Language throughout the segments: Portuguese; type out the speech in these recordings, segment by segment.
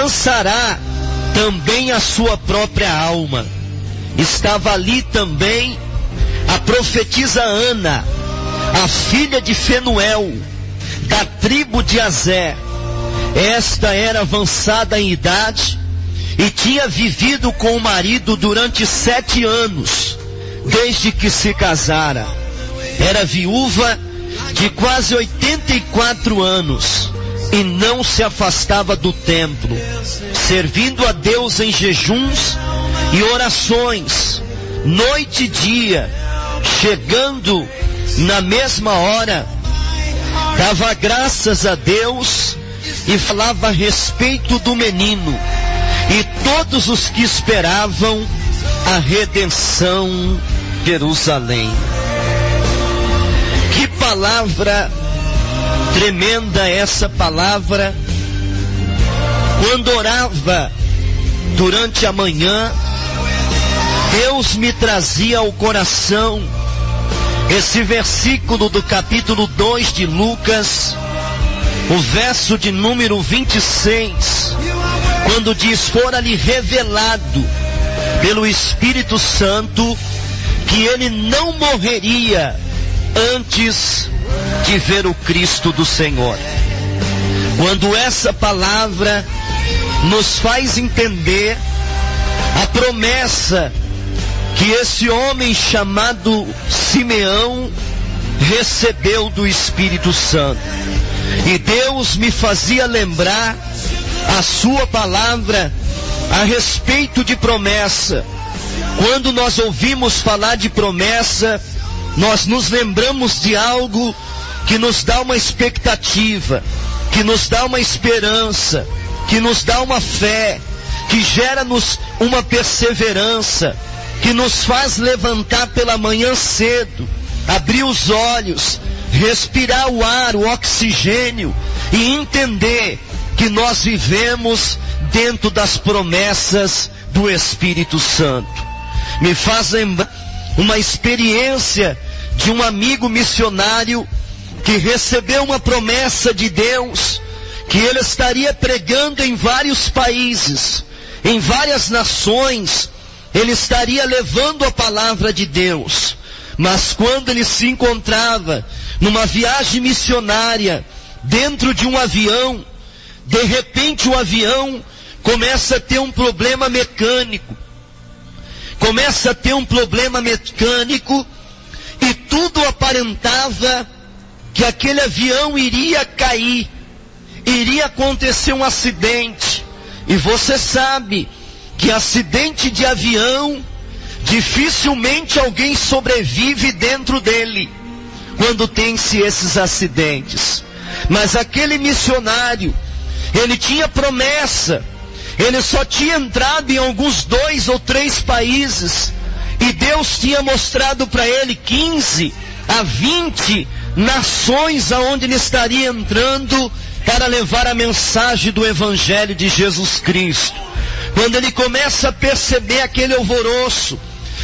alcançará também a sua própria alma. Estava ali também a profetisa Ana, a filha de Fenuel, da tribo de Azer. Esta era avançada em idade e tinha vivido com o marido durante 7 anos, desde que se casara. Era viúva de quase 84 anos e não se afastava do templo, servindo a Deus em jejuns e orações, noite e dia. Chegando na mesma hora, dava graças a Deus e falava a respeito do menino e todos os que esperavam a redenção de Jerusalém. Que palavra tremenda essa palavra! Quando orava durante a manhã, Deus me trazia ao coração esse versículo do capítulo 2 de Lucas, o verso de número 26, quando diz: fora-lhe revelado pelo Espírito Santo que ele não morreria antes de ver o Cristo do Senhor. Quando essa palavra nos faz entender a promessa que esse homem chamado Simeão recebeu do Espírito Santo. E Deus me fazia lembrar a sua palavra a respeito de promessa. Quando nós ouvimos falar de promessa, nós nos lembramos de algo que nos dá uma expectativa, que nos dá uma esperança, que nos dá uma fé, que gera-nos uma perseverança, que nos faz levantar pela manhã cedo, abrir os olhos, respirar o ar, o oxigênio e entender que nós vivemos dentro das promessas do Espírito Santo. Me faz lembrar uma experiência de um amigo missionário que recebeu uma promessa de Deus, que ele estaria pregando em vários países, em várias nações, ele estaria levando a palavra de Deus. Mas quando ele se encontrava numa viagem missionária, dentro de um avião, de repente o avião começa a ter um problema mecânico. E tudo aparentava que aquele avião iria cair, iria acontecer um acidente. E você sabe que acidente de avião, dificilmente alguém sobrevive dentro dele, quando tem-se esses acidentes. Mas aquele missionário, ele tinha promessa, ele só tinha entrado em alguns 2 ou 3 países, e Deus tinha mostrado para ele 15 a 20 nações aonde ele estaria entrando para levar a mensagem do Evangelho de Jesus Cristo. Quando ele começa a perceber aquele alvoroço,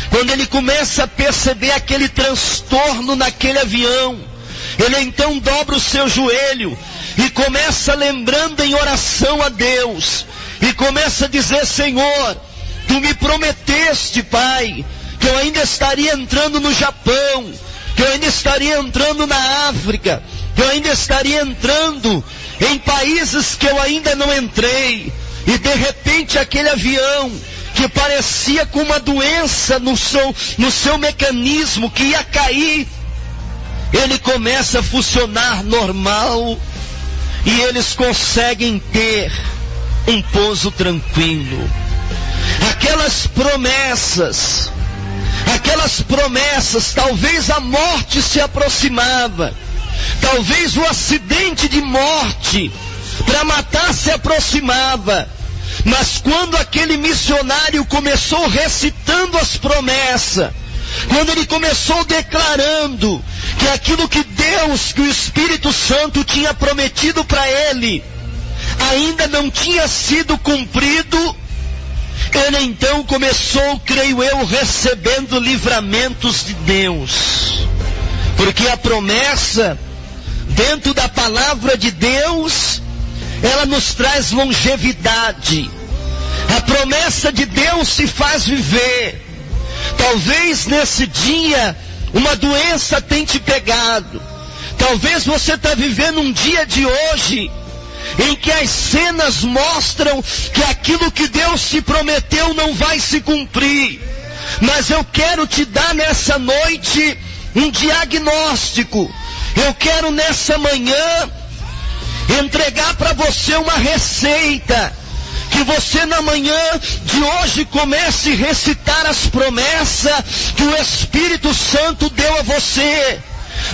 quando ele começa a perceber aquele transtorno naquele avião, ele então dobra o seu joelho e começa lembrando em oração a Deus, e começa a dizer: Senhor, Tu me prometeste, Pai, que eu ainda estaria entrando no Japão, que eu ainda estaria entrando na África, que eu ainda estaria entrando em países que eu ainda não entrei. E de repente aquele avião, que parecia com uma doença no seu mecanismo, que ia cair, ele começa a funcionar normal, e eles conseguem ter um pouso tranquilo. Aquelas promessas, talvez a morte se aproximava, talvez o acidente de morte para matar se aproximava, mas quando aquele missionário começou recitando as promessas, quando ele começou declarando que aquilo que Deus, que o Espírito Santo tinha prometido para ele, ainda não tinha sido cumprido, ele então começou, creio eu, recebendo livramentos de Deus. Porque a promessa, dentro da palavra de Deus, ela nos traz longevidade. A promessa de Deus se faz viver. Talvez nesse dia uma doença tenha te pegado. Talvez você está vivendo um dia de hoje em que as cenas mostram que aquilo que Deus te prometeu não vai se cumprir. Mas eu quero te dar nessa noite um diagnóstico. Eu quero nessa manhã entregar para você uma receita. Que você na manhã de hoje comece a recitar as promessas que o Espírito Santo deu a você.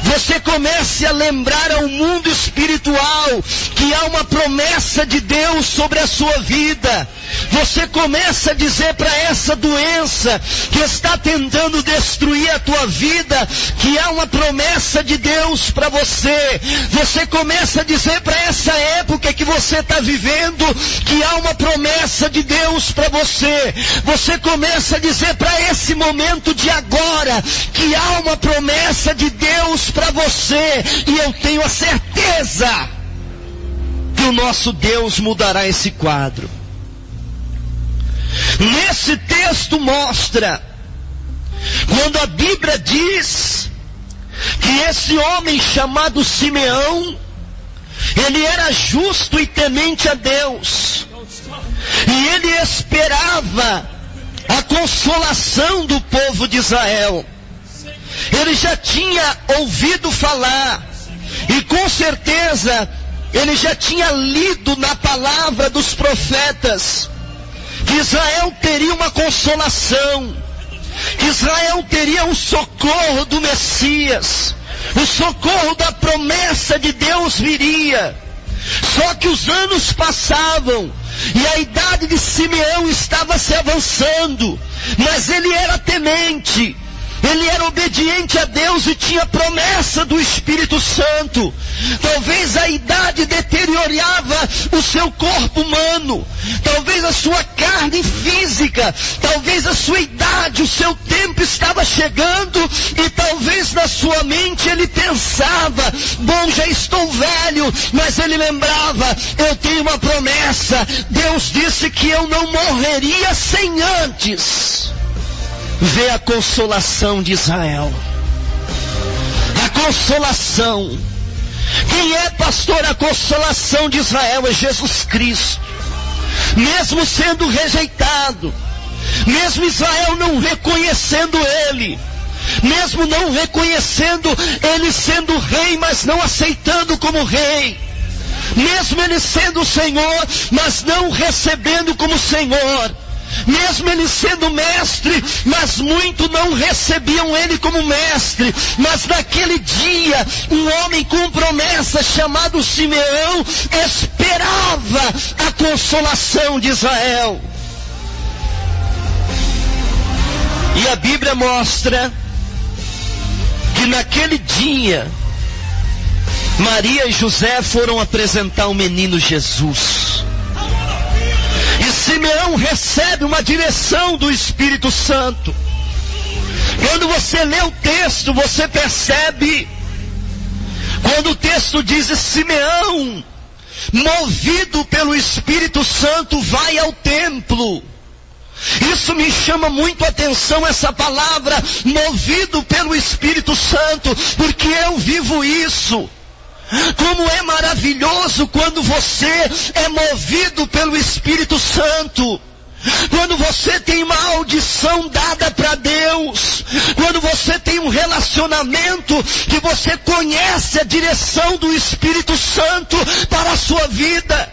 Você comece a lembrar ao mundo espiritual que há uma promessa de Deus sobre a sua vida. Você começa a dizer para essa doença que está tentando destruir a tua vida, que há uma promessa de Deus para você. Você começa a dizer para essa época que você está vivendo, que há uma promessa de Deus para você. Você começa a dizer para esse momento de agora, que há uma promessa de Deus para você. E eu tenho a certeza que o nosso Deus mudará esse quadro. Nesse texto mostra, quando a Bíblia diz que esse homem chamado Simeão, ele era justo e temente a Deus, e ele esperava a consolação do povo de Israel. Ele já tinha ouvido falar, e com certeza ele já tinha lido na palavra dos profetas, que Israel teria uma consolação, que Israel teria o socorro do Messias, o socorro da promessa de Deus viria. Só que os anos passavam, e a idade de Simeão estava se avançando, mas ele era temente, ele era obediente a Deus e tinha promessa do Espírito Santo. Talvez a idade deteriorava o seu corpo humano, talvez a sua carne física, talvez a sua idade, o seu tempo estava chegando, e talvez na sua mente ele pensava, bom, já estou velho, mas ele lembrava, eu tenho uma promessa, Deus disse que eu não morreria sem antes ver a consolação de Israel. A consolação. Quem é, pastor, a consolação de Israel? É Jesus Cristo. Mesmo sendo rejeitado, mesmo Israel não reconhecendo ele, mesmo não reconhecendo ele sendo rei, mas não aceitando como rei, mesmo ele sendo o Senhor, mas não recebendo como Senhor, mesmo ele sendo mestre, mas muito não recebiam ele como mestre. Mas naquele dia, um homem com promessa chamado Simeão esperava a consolação de Israel. E a Bíblia mostra que naquele dia Maria e José foram apresentar o menino Jesus. E Simeão recebe uma direção do Espírito Santo. Quando você lê o texto, você percebe, quando o texto diz Simeão, movido pelo Espírito Santo, vai ao templo. Isso me chama muito a atenção, essa palavra, movido pelo Espírito Santo, porque eu vivo isso. Como é maravilhoso quando você é movido pelo Espírito Santo. Quando você tem uma audição dada para Deus, quando você tem um relacionamento que você conhece a direção do Espírito Santo para a sua vida,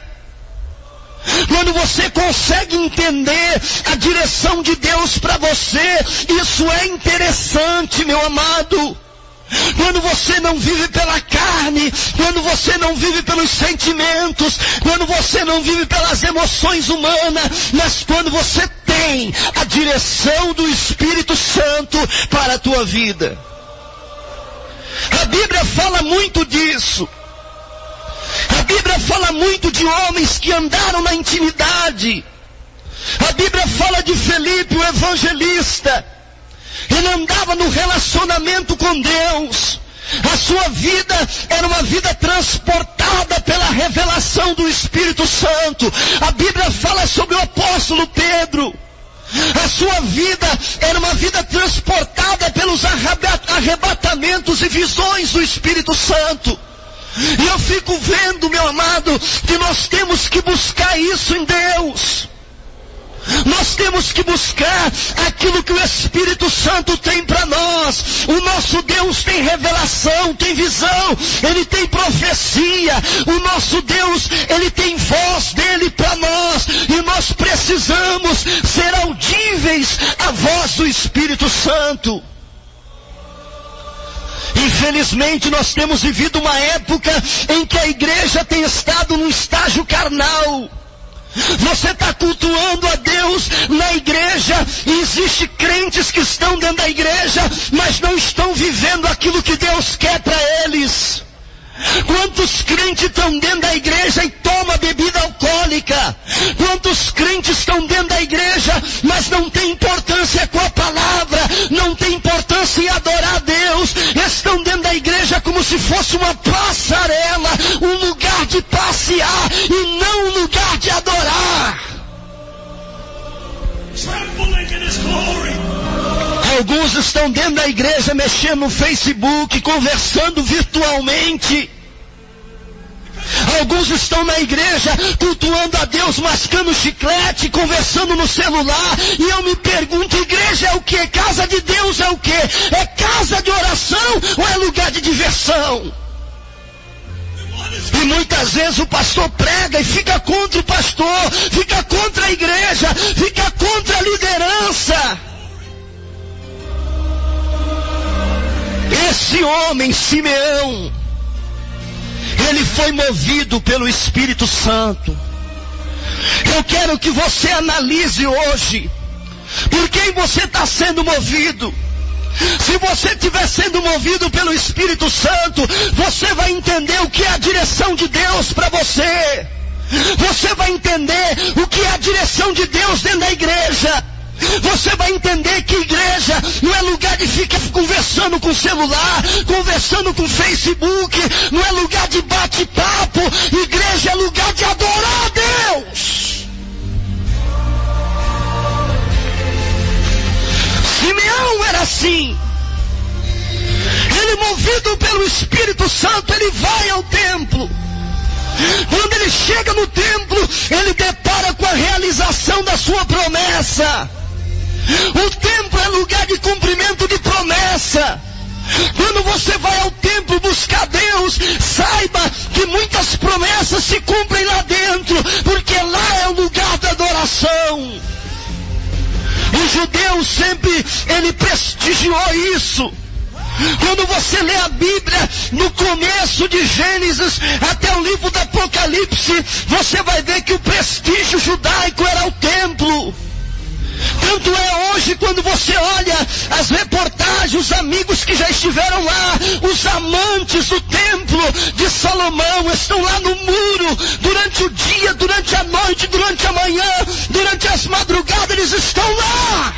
quando você consegue entender a direção de Deus para você, isso é interessante, meu amado. Quando você não vive pela carne, quando você não vive pelos sentimentos, quando você não vive pelas emoções humanas, mas quando você tem a direção do Espírito Santo para a tua vida. A Bíblia fala muito disso. A Bíblia fala muito de homens que andaram na intimidade. A Bíblia fala de Felipe, o evangelista. Ele andava no relacionamento com Deus. A sua vida era uma vida transportada pela revelação do Espírito Santo. A Bíblia fala sobre o apóstolo Pedro. A sua vida era uma vida transportada pelos arrebatamentos e visões do Espírito Santo. E eu fico vendo, meu amado, que nós temos que buscar isso em Deus. Nós temos que buscar aquilo que o Espírito Santo tem para nós. O nosso Deus tem revelação, tem visão, Ele tem profecia. O nosso Deus, Ele tem voz dele para nós. E nós precisamos ser audíveis à voz do Espírito Santo. Infelizmente nós temos vivido uma época em que a igreja tem estado num estágio carnal. Você está cultuando a Deus na igreja e existe crentes que estão dentro da igreja, mas não estão vivendo aquilo que Deus quer para eles. Quantos crentes estão dentro da igreja e tomam bebida alcoólica? Quantos crentes estão dentro da igreja, mas não tem importância com a palavra, não tem importância em adorar a Deus? Estão dentro da igreja como se fosse uma passarela, um lugar de passear e não um lugar de adorar. Alguns estão dentro da igreja mexendo no Facebook, conversando virtualmente. Alguns estão na igreja cultuando a Deus, mascando chiclete, conversando no celular. E eu me pergunto, igreja é o quê? Casa de Deus é o quê? É casa de oração ou é lugar de diversão? E muitas vezes o pastor prega e fica contra o pastor, fica contra a igreja, fica contra a liderança. Esse homem, Simeão, ele foi movido pelo Espírito Santo. Eu quero que você analise hoje, por quem você está sendo movido. Se você estiver sendo movido pelo Espírito Santo, você vai entender o que é a direção de Deus para você. Você vai entender o que é a direção de Deus dentro da igreja. Você vai entender que igreja não é lugar de ficar conversando com celular, conversando com Facebook, não é lugar de bate-papo. Igreja é lugar de adorar a Deus. Simeão era assim. Ele, movido pelo Espírito Santo, ele vai ao templo. Quando ele chega no templo, ele depara com a realização da sua promessa. O templo é lugar de cumprimento de promessa. Quando você vai ao templo buscar Deus, saiba que muitas promessas se cumprem lá dentro, porque lá é o lugar da adoração. O judeu sempre, ele prestigiou isso. Quando você lê a Bíblia, no começo de Gênesis até o livro do Apocalipse, você vai ver que o prestígio judaico era o templo. Tanto é hoje, quando você olha as reportagens, os amigos que já estiveram lá, os amantes do templo de Salomão, estão lá no muro, durante o dia, durante a noite, durante a manhã, durante as madrugadas, eles estão lá.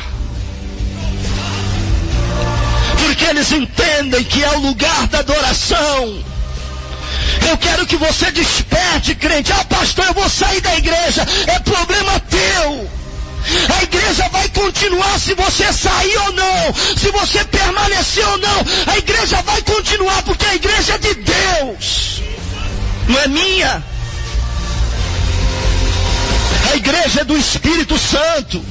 Porque eles entendem que é o lugar da adoração. Eu quero que você desperte, crente. Ah, pastor, eu vou sair da igreja. É problema teu. A igreja vai continuar se você sair ou não, se você permanecer ou não. A igreja vai continuar porque a igreja é de Deus, não é minha. A igreja é do Espírito Santo.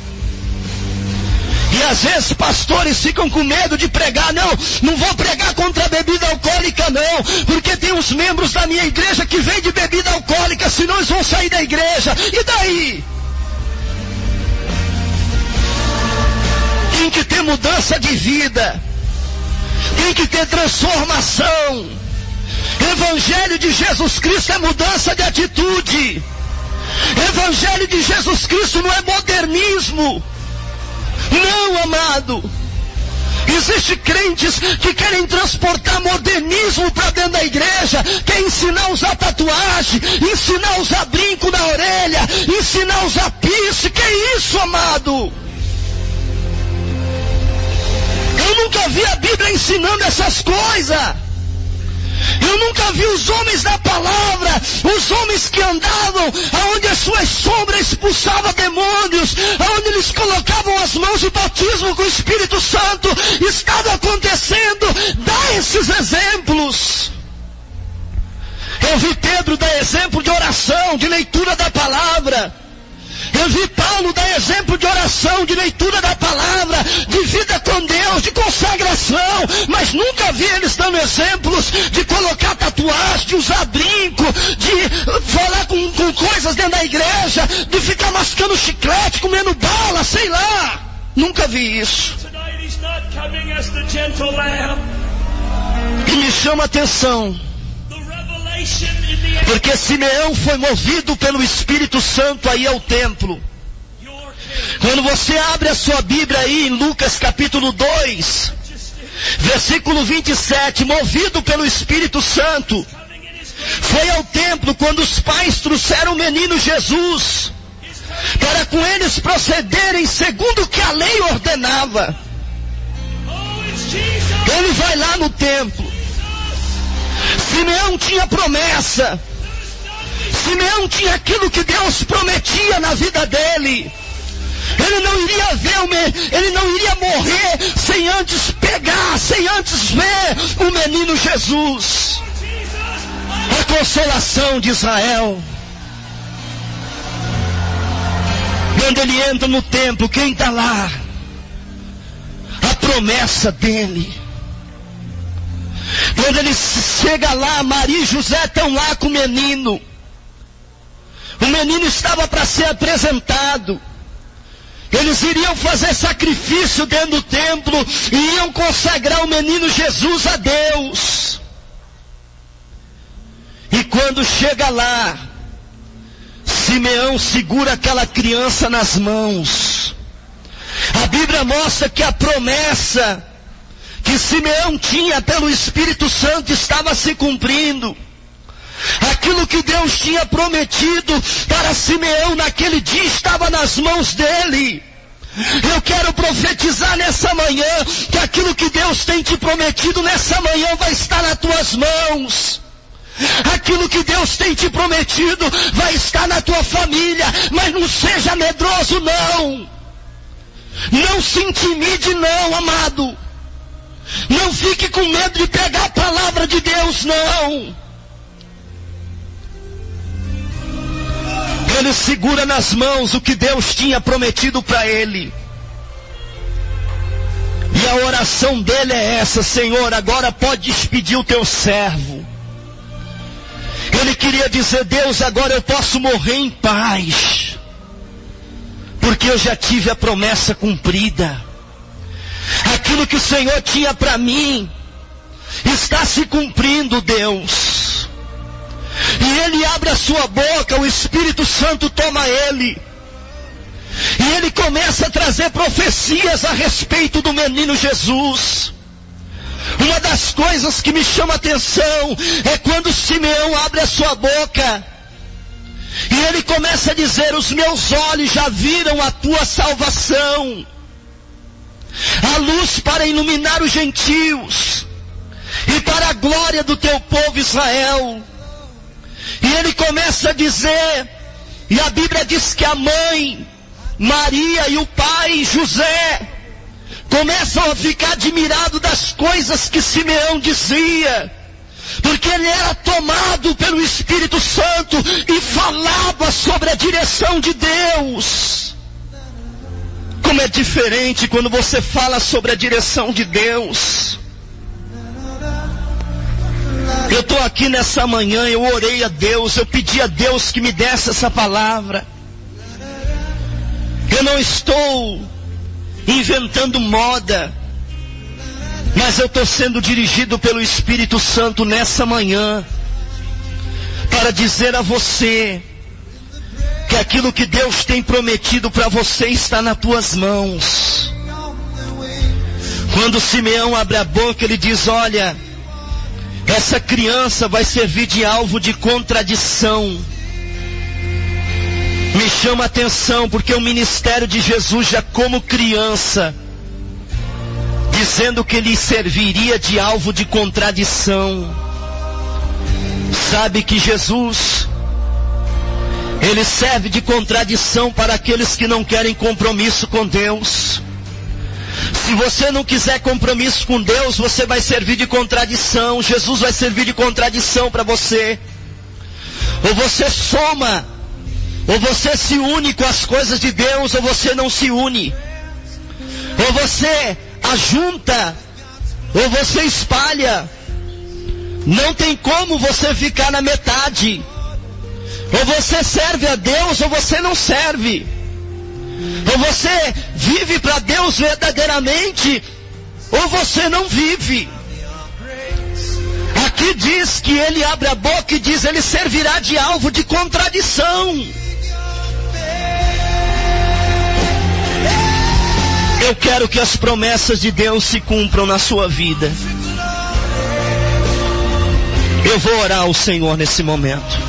E às vezes pastores ficam com medo de pregar. Não vou pregar contra a bebida alcoólica não, porque tem uns membros da minha igreja que vêm de bebida alcoólica, senão eles vão sair da igreja. E daí? Tem que ter mudança de vida, tem que ter transformação. Evangelho de Jesus Cristo é mudança de atitude. Evangelho de Jesus Cristo não é modernismo. Não, amado. Existem crentes que querem transportar modernismo para dentro da igreja, quer ensinar a usar tatuagem, ensinar a usar brinco na orelha, ensinar a usar piercing. Que isso, amado? Eu nunca vi a Bíblia ensinando essas coisas. Eu nunca vi os homens da palavra, os homens que andavam, aonde as suas sombras expulsavam demônios, aonde eles colocavam as mãos de batismo com o Espírito Santo, estava acontecendo. Dá esses exemplos. Eu vi Pedro dar exemplo de oração, de leitura da palavra. Eu vi Paulo dar exemplo de oração, de leitura da palavra, de vida com Deus, de consagração, mas nunca vi eles dando exemplos de colocar tatuagem, de usar brinco, de falar com coisas dentro da igreja, de ficar mascando chiclete, comendo bala, sei lá. Nunca vi isso. E me chama a atenção, porque Simeão foi movido pelo Espírito Santo aí ao templo. Quando você abre a sua Bíblia aí em Lucas capítulo 2, versículo 27, movido pelo Espírito Santo, foi ao templo quando os pais trouxeram o menino Jesus, para com eles procederem segundo o que a lei ordenava. Ele vai lá no templo. Simeão tinha promessa. Simeão tinha aquilo que Deus prometia na vida dele. Ele não iria ver, ele não iria morrer sem antes pegar, sem antes ver o menino Jesus. A consolação de Israel. Quando ele entra no templo, quem está lá? A promessa dele. Quando ele chega lá, Maria e José estão lá com o menino. O menino estava para ser apresentado. Eles iriam fazer sacrifício dentro do templo e iam consagrar o menino Jesus a Deus. E quando chega lá, Simeão segura aquela criança nas mãos. A Bíblia mostra que a promessa que Simeão tinha pelo Espírito Santo estava se cumprindo. Aquilo que Deus tinha prometido para Simeão naquele dia estava nas mãos dele. Eu quero profetizar nessa manhã que aquilo que Deus tem te prometido nessa manhã vai estar nas tuas mãos. Aquilo que Deus tem te prometido vai estar na tua família, mas não seja medroso não. Não se intimide não, amado. Não fique com medo de pegar a palavra de Deus, não. Ele segura nas mãos o que Deus tinha prometido para ele. E a oração dele é essa: Senhor, agora pode despedir o teu servo. Ele queria dizer: Deus, agora eu posso morrer em paz, porque eu já tive a promessa cumprida. Aquilo que o Senhor tinha para mim está se cumprindo, Deus. E ele abre a sua boca, o Espírito Santo toma ele. E ele começa a trazer profecias a respeito do menino Jesus. Uma das coisas que me chama a atenção é quando Simeão abre a sua boca. E ele começa a dizer: os meus olhos já viram a tua salvação. A luz para iluminar os gentios e para a glória do teu povo Israel. E ele começa a dizer, e a Bíblia diz que a mãe Maria e o pai José começam a ficar admirados das coisas que Simeão dizia, porque ele era tomado pelo Espírito Santo e falava sobre a direção de Deus. Como é diferente quando você fala sobre a direção de Deus. Eu estou aqui nessa manhã, eu orei a Deus, eu pedi a Deus que me desse essa palavra. Eu não estou inventando moda, mas eu estou sendo dirigido pelo Espírito Santo nessa manhã, para dizer a você, que aquilo que Deus tem prometido para você está nas tuas mãos. Quando Simeão abre a boca, ele diz: olha, essa criança vai servir de alvo de contradição. Me chama a atenção, porque o ministério de Jesus, já como criança, dizendo que ele serviria de alvo de contradição. sabe que Jesus, Ele serve de contradição para aqueles que não querem compromisso com Deus. Se você não quiser compromisso com Deus, você vai servir de contradição. Jesus vai servir de contradição para você. Ou você soma, ou você se une com as coisas de Deus, ou você não se une. Ou você ajunta, ou você espalha. Não tem como você ficar na metade. Ou você serve a Deus, ou você não serve. Ou você vive para Deus verdadeiramente, ou você não vive. Aqui diz que ele abre a boca e diz, ele servirá de alvo de contradição. Eu quero que as promessas de Deus se cumpram na sua vida. Eu vou orar ao Senhor nesse momento.